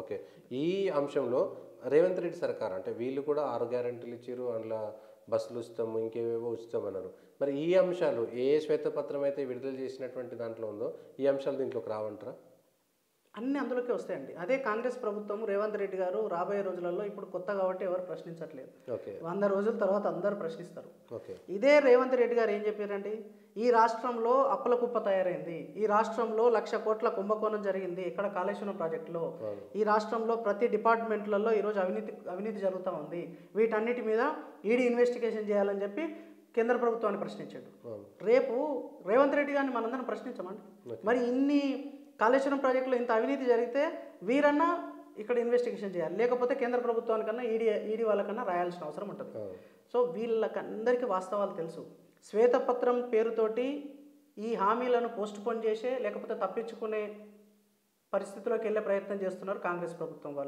Okay. ఈ అంశంలో రేవంత్ రెడ్డి సర్కార్ అంటే వీళ్ళు కూడా 6 గ్యారంటీలు ఇచ్చిర్రు. అందులో బస్సులు ఉచితము, ఇంకేవేవో ఉచితమన్నారు. మరి ఈ అంశాలు ఏ శ్వేతపత్రం అయితే విడుదల చేసినటువంటి దాంట్లో ఉందో, ఈ అంశాలు దీంట్లోకి రావంటారా? అన్నీ అందులోకే వస్తాయండి. అదే కాంగ్రెస్ ప్రభుత్వం రేవంత్ రెడ్డి గారు రాబోయే రోజులలో ఇప్పుడు కొత్త కాబట్టి ఎవరు ప్రశ్నించట్లేదు. ఓకే. 100 రోజుల తర్వాత అందరూ ప్రశ్నిస్తారు. ఓకే. ఇదే రేవంత్ రెడ్డి గారు ఏం చెప్పారండి? ఈ రాష్ట్రంలో అప్పుల కుప్ప తయారైంది. ఈ రాష్ట్రంలో 1,00,000 కోట్ల కుంభకోణం జరిగింది. ఇక్కడ కాళేశ్వరం ప్రాజెక్టులో. అవును. ఈ రాష్ట్రంలో ప్రతి డిపార్ట్మెంట్లలో ఈరోజు అవినీతి జరుగుతూ ఉంది. వీటన్నిటి మీద ఈడీ ఇన్వెస్టిగేషన్ చేయాలని చెప్పి కేంద్ర ప్రభుత్వాన్ని ప్రశ్నించాడు. అవును. రేపు రేవంత్ రెడ్డి గారిని మనందరం ప్రశ్నించమండి. మరి ఇన్ని కాళేశ్వరం ప్రాజెక్టులో ఇంత అవినీతి జరిగితే వీరన్నా ఇక్కడ ఇన్వెస్టిగేషన్ చేయాలి. లేకపోతే కేంద్ర ప్రభుత్వానికన్నా ఈడీ వాళ్ళకన్నా రాయాల్సిన అవసరం ఉంటుంది. అవును. సో వీళ్ళకందరికీ వాస్తవాలు తెలుసు. శ్వేతపత్రం పేరుతోటి ఈ హామీలను పోస్ట్పోన్ చేసే లేకపోతే తప్పించుకునే పరిస్థితిలోకి వెళ్ళే ప్రయత్నం చేస్తున్నారు కాంగ్రెస్ ప్రభుత్వం వాళ్ళు.